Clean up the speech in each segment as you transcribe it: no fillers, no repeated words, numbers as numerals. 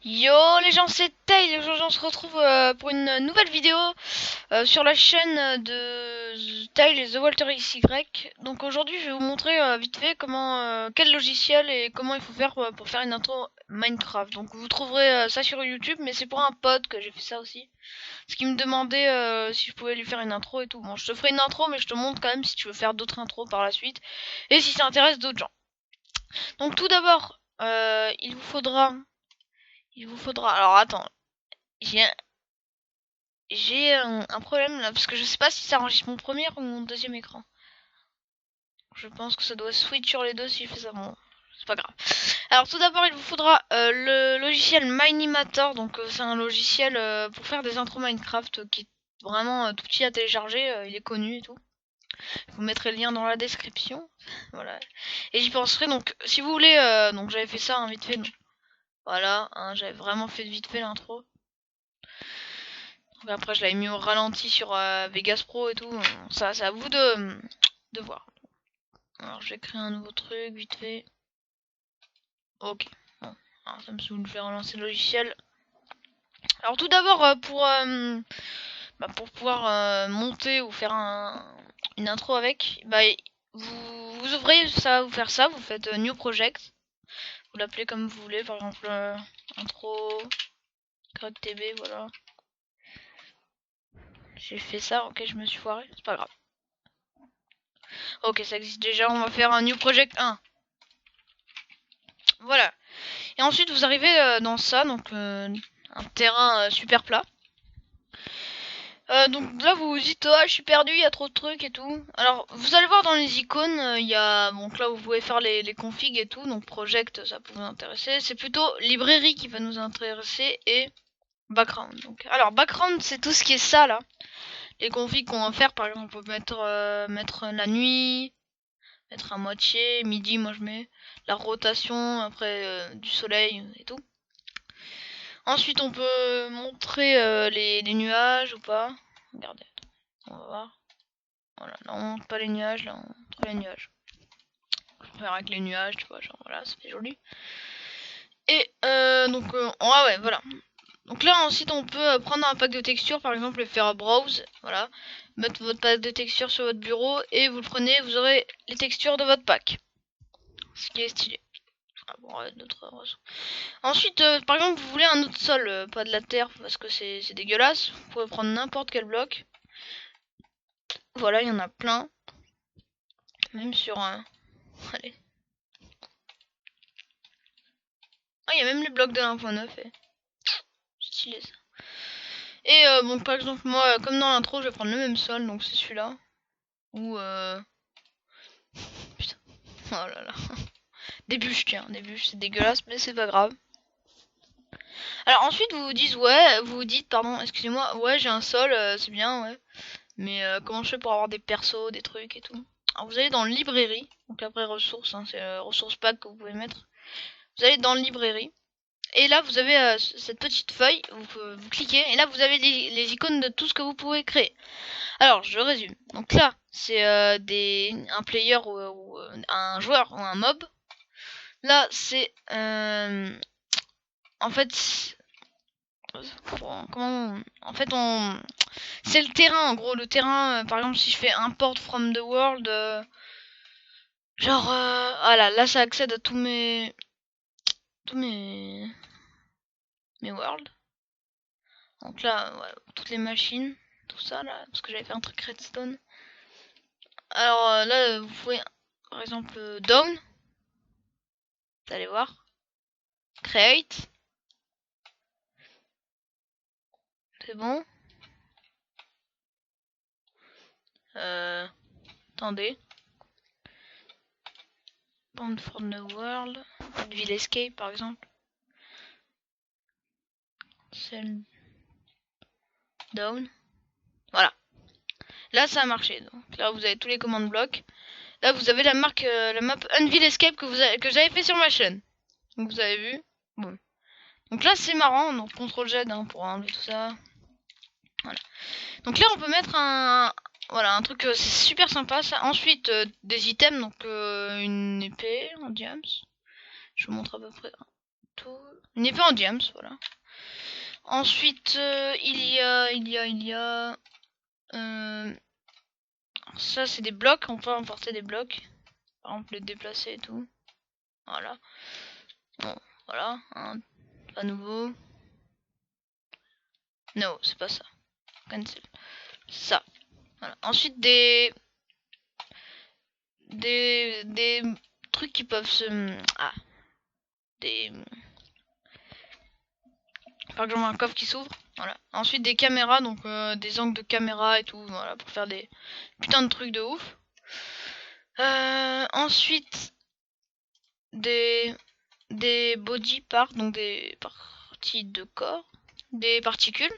Yo les gens, c'est Tail. Aujourd'hui on se retrouve pour une nouvelle vidéo sur la chaîne de Tail et The Walter XY. Donc aujourd'hui je vais vous montrer vite fait quel logiciel et comment il faut faire pour faire une intro Minecraft. Donc vous trouverez ça sur YouTube, mais c'est pour un pote que j'ai fait ça aussi. Ce qui me demandait si je pouvais lui faire une intro et tout. Bon, je te ferai une intro, mais je te montre quand même si tu veux faire d'autres intros par la suite et si ça intéresse d'autres gens. Donc tout d'abord, il vous faudra. Alors attends, j'ai un problème là parce que je sais pas si ça enregistre mon premier ou mon deuxième écran. Je pense que ça doit switch sur les deux si je fais ça. Bon, c'est pas grave. Alors tout d'abord, il vous faudra le logiciel Minimator. Donc c'est un logiciel pour faire des intros Minecraft qui est vraiment tout petit à télécharger. Il est connu et tout. Je vous mettrai le lien dans la description. Voilà. Et j'y penserai. Donc si vous voulez, donc j'avais fait ça vite fait. Donc, voilà, hein, j'avais vraiment fait vite fait l'intro. Après, je l'avais mis au ralenti sur Vegas Pro et tout. Ça, c'est à vous de voir. Alors, je vais créer un nouveau truc vite fait. Ok. Bon. Alors, ça me saoule, je vais relancer le logiciel. Alors, tout d'abord, pour pouvoir monter ou faire une intro avec, vous ouvrez ça, vous faire ça, vous faites New Project. Vous l'appelez comme vous voulez, par exemple intro, TB, voilà. J'ai fait ça, ok, je me suis foiré, c'est pas grave. Ok, ça existe déjà, on va faire un New Project 1. Voilà. Et ensuite, vous arrivez dans ça, donc un terrain super plat. Donc là, vous vous dites, ah, je suis perdu, il y a trop de trucs et tout. Alors, vous allez voir dans les icônes, il y a... Donc là, vous pouvez faire les configs et tout. Donc Project, ça peut vous intéresser. C'est plutôt librairie qui va nous intéresser et background. Donc, alors, background, c'est tout ce qui est ça, là. Les configs qu'on va faire, par exemple, on peut mettre la nuit, mettre à moitié, midi, moi je mets la rotation, après du soleil et tout. Ensuite, on peut montrer les nuages ou pas. Regardez, on va voir. Voilà, là on montre pas les nuages, là on montre les nuages. Je vais faire avec les nuages, tu vois, genre voilà, ça fait joli. Et ouais, voilà. Donc là ensuite on peut prendre un pack de textures par exemple et faire browse, voilà. Mettre votre pack de textures sur votre bureau et vous le prenez, vous aurez les textures de votre pack. Ce qui est stylé. Ah bon, ensuite, par exemple, vous voulez un autre sol, pas de la terre parce que c'est dégueulasse. Vous pouvez prendre n'importe quel bloc. Voilà, il y en a plein. Même sur un. Allez. Ah, il y a même les blocs de 1.9. Stylé ça. Et bon, par exemple, moi, comme dans l'intro, je vais prendre le même sol, donc c'est celui-là. Ou Putain. Oh là là. Des bûches, tiens, des bûches, c'est dégueulasse, mais c'est pas grave. Alors ensuite, vous vous dites, pardon, excusez-moi, ouais, j'ai un sol, c'est bien, ouais. Mais comment je fais pour avoir des persos, des trucs et tout. Alors vous allez dans librairie, donc après ressources, hein, c'est ressources pack que vous pouvez mettre. Vous allez dans librairie. Et là vous avez cette petite feuille, vous cliquez, et là vous avez les icônes de tout ce que vous pouvez créer. Alors je résume. Donc là c'est un player ou un joueur ou un mob. Là c'est en fait en fait c'est le terrain en gros, le terrain par exemple si je fais import from the world genre voilà, là ça accède à tous mes worlds. Donc là ouais, toutes les machines, tout ça là, parce que j'avais fait un truc redstone. Alors là vous pouvez par exemple down, vous allez voir, create, c'est bon. Attendez, Bound from the world, ville escape par exemple, cell down, voilà. Là ça a marché, donc là vous avez tous les commandes blocs. Là vous avez la map Unveil Escape que j'avais fait sur ma chaîne. Donc vous avez vu. Bon. Donc là c'est marrant, donc CTRL Z hein, pour enlever tout ça. Voilà. Donc là on peut mettre un truc, c'est super sympa ça. Ensuite des items, donc une épée en diams. Je vous montre à peu près tout. Une épée en diams, voilà. Ensuite, il y a... ça, c'est des blocs. On peut emporter des blocs. Par exemple, les déplacer et tout. Voilà. Bon, voilà. Pas nouveau. Non, c'est pas ça. Cancel. Ça. Voilà. Ensuite, des trucs qui peuvent se... Ah. Des... Par exemple, un coffre qui s'ouvre. Voilà. Ensuite, des caméras, donc des angles de caméra et tout. Voilà, pour faire des putains de trucs de ouf. Ensuite, des body parts, donc des parties de corps. Des particules.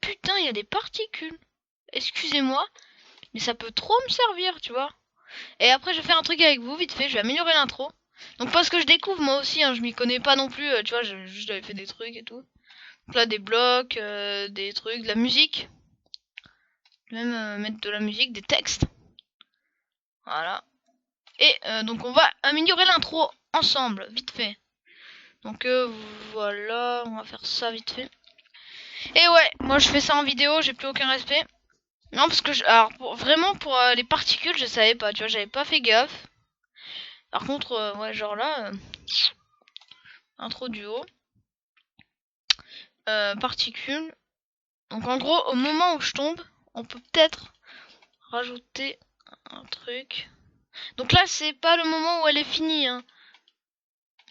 Putain, il y a des particules. Excusez-moi, mais ça peut trop me servir, tu vois. Et après, je vais faire un truc avec vous, vite fait. Je vais améliorer l'intro. Donc, parce que je découvre moi aussi, hein, je m'y connais pas non plus. Tu vois, j'avais fait des trucs et tout. Donc là, des blocs, des trucs, de la musique. Même mettre de la musique, des textes. Voilà. Et donc, on va améliorer l'intro ensemble, vite fait. Donc, voilà, on va faire ça vite fait. Et ouais, moi je fais ça en vidéo, j'ai plus aucun respect. Non, parce que alors vraiment pour les particules, je savais pas, tu vois, j'avais pas fait gaffe. Par contre, ouais, genre là, intro du haut, particules. Donc en gros, au moment où je tombe, on peut peut-être rajouter un truc. Donc là, c'est pas le moment où elle est finie, hein.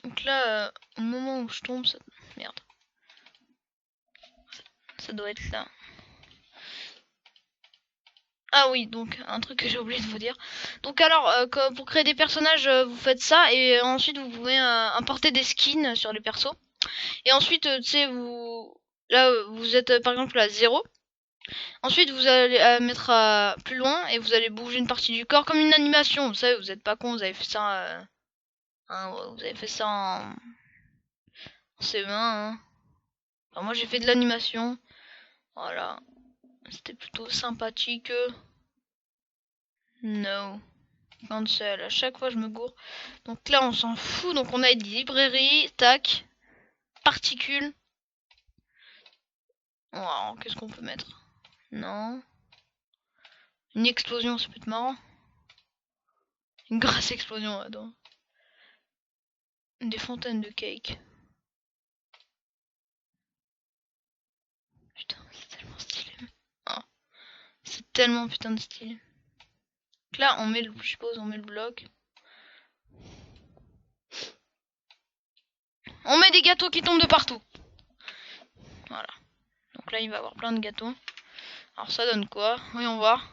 Donc là, au moment où je tombe, ça... Merde. Ça doit être là. Ah oui, donc un truc que j'ai oublié de vous dire. Donc alors, pour créer des personnages, vous faites ça et ensuite vous pouvez importer des skins sur les persos. Et ensuite, tu sais, là, vous êtes par exemple à 0. Ensuite, vous allez mettre plus loin et vous allez bouger une partie du corps comme une animation. Vous savez, vous êtes pas con, vous avez fait ça, vous avez fait ça en CE1. Hein. Enfin, moi, j'ai fait de l'animation. Voilà, c'était plutôt sympathique. No. Cancel, à chaque fois je me gourre. Donc là on s'en fout, donc on a des librairies, tac, particules. Oh, qu'est-ce qu'on peut mettre? Non. Une explosion, ça peut être marrant. Une grasse explosion, attends. Des fontaines de cake. Putain, c'est tellement stylé. Oh, c'est tellement putain de stylé. Donc là on met le, je suppose, on met le bloc. On met des gâteaux qui tombent de partout. Voilà. Donc là il va y avoir plein de gâteaux. Alors ça donne quoi? Voyons voir.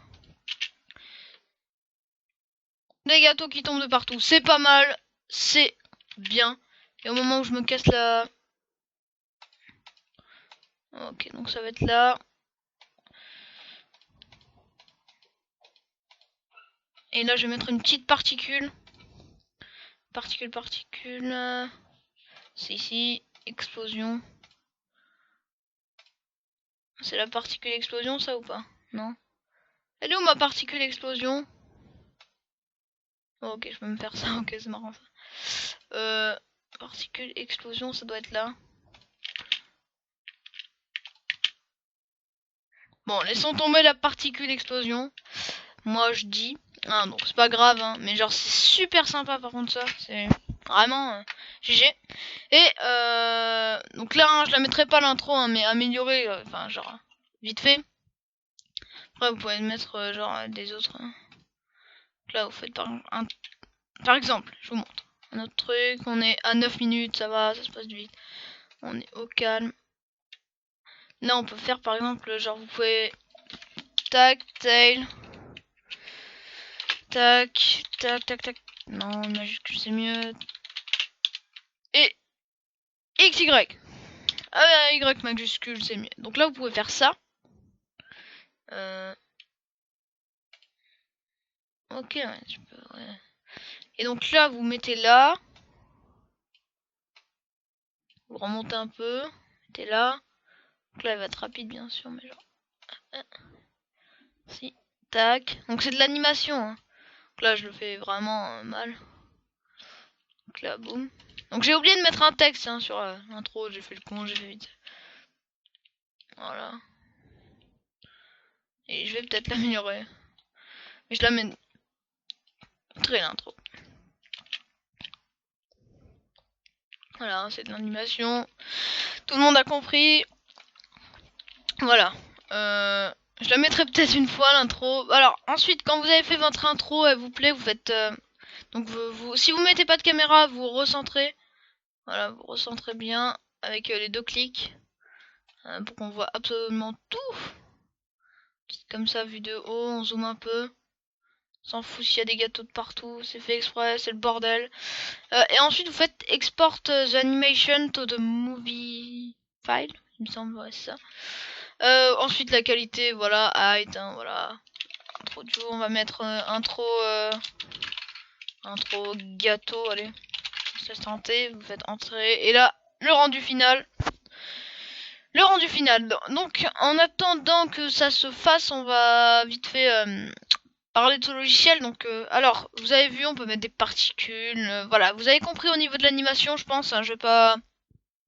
Des gâteaux qui tombent de partout. C'est pas mal. C'est bien. Et au moment où je me casse la... Ok, donc ça va être là. Et là, je vais mettre une petite particule. Particule. C'est ici. Explosion. C'est la particule explosion, ça ou pas? Non. Elle est où ma particule explosion? Oh, ok, je peux me faire ça. Ok, c'est marrant ça. Particule explosion, ça doit être là. Bon, laissons tomber la particule explosion. Moi, je dis... Ah, donc c'est pas grave, hein. Mais genre, c'est super sympa par contre ça. C'est vraiment GG. Et donc là, hein, je la mettrai pas l'intro, hein, mais améliorée. Enfin, genre, vite fait. Après, vous pouvez mettre genre des autres. Hein. Donc là, vous faites par exemple, je vous montre. Un autre truc, on est à 9 minutes, ça va, ça se passe vite. On est au calme. Là, on peut faire par exemple, genre, vous pouvez... Tac, tail. Tac, tac, tac, tac. Non, majuscule, c'est mieux. Et XY. Ah, Y majuscule, c'est mieux. Donc là, vous pouvez faire ça. Ok, ouais, je peux, ouais. Et donc là, vous mettez là. Vous remontez un peu. Mettez là. Donc là, elle va être rapide, bien sûr, mais genre... Si. Tac. Donc c'est de l'animation. Hein. Donc là, je le fais vraiment mal. Donc là, boum. Donc j'ai oublié de mettre un texte hein, sur l'intro, j'ai fait le con, j'ai fait vite. Voilà. Et je vais peut-être l'améliorer. Mais je la mets très l'intro. Voilà, c'est de l'animation. Tout le monde a compris. Voilà. Je la mettrai peut-être une fois l'intro. Alors ensuite, quand vous avez fait votre intro, elle vous plaît, vous faites... donc si vous mettez pas de caméra, vous recentrez. Voilà, vous recentrez bien avec les 2 clics. Pour qu'on voit absolument tout. Comme ça, vu de haut, on zoome un peu. On s'en fout s'il y a des gâteaux de partout, c'est fait exprès, c'est le bordel. Et ensuite, vous faites export the animation to the movie file, il me semble, ouais, c'est ça. Ensuite, la qualité, voilà, height, hein, voilà. Intro du jour, on va mettre intro gâteau, allez. C'est tenté, vous faites entrer. Et là, le rendu final. Le rendu final. Donc, en attendant que ça se fasse, on va vite fait parler de ce logiciel. Donc, alors, vous avez vu, on peut mettre des particules. Voilà, vous avez compris au niveau de l'animation, je pense. Hein, je vais pas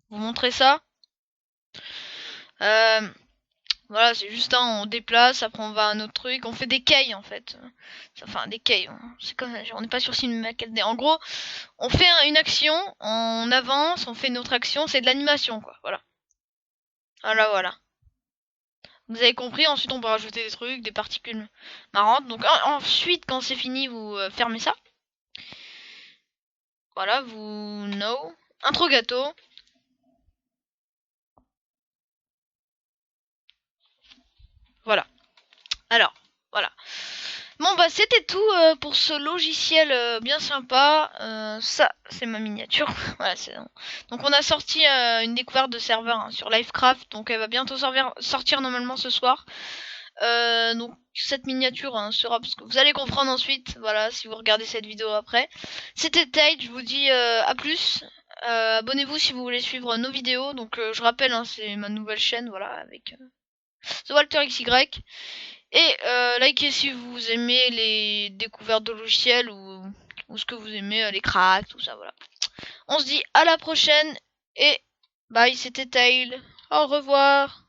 vous montrer ça. Voilà, c'est juste on déplace, après on va à un autre truc. On fait des quais en fait. Enfin, des quais. C'est comme on n'est pas sur une maquette. En gros, on fait une action, on avance, on fait une autre action. C'est de l'animation, quoi. Voilà. Voilà. Vous avez compris, ensuite on peut rajouter des trucs, des particules marrantes. Donc ensuite, quand c'est fini, vous fermez ça. Voilà, vous intro gâteau. Voilà. Alors, voilà. Bon bah c'était tout pour ce logiciel bien sympa. Ça, c'est ma miniature. Voilà, donc on a sorti une découverte de serveur hein, sur Livecraft. Donc elle va bientôt sortir normalement ce soir. Donc cette miniature hein, sera parce que vous allez comprendre ensuite, voilà, si vous regardez cette vidéo après. C'était Tate, je vous dis à plus. Abonnez-vous si vous voulez suivre nos vidéos. Donc je rappelle, hein, c'est ma nouvelle chaîne, voilà, avec The Walter XY. Et likez si vous aimez les découvertes de logiciels ou ce que vous aimez, les cracks, tout ça, voilà. On se dit à la prochaine et bye, c'était Tail. Au revoir.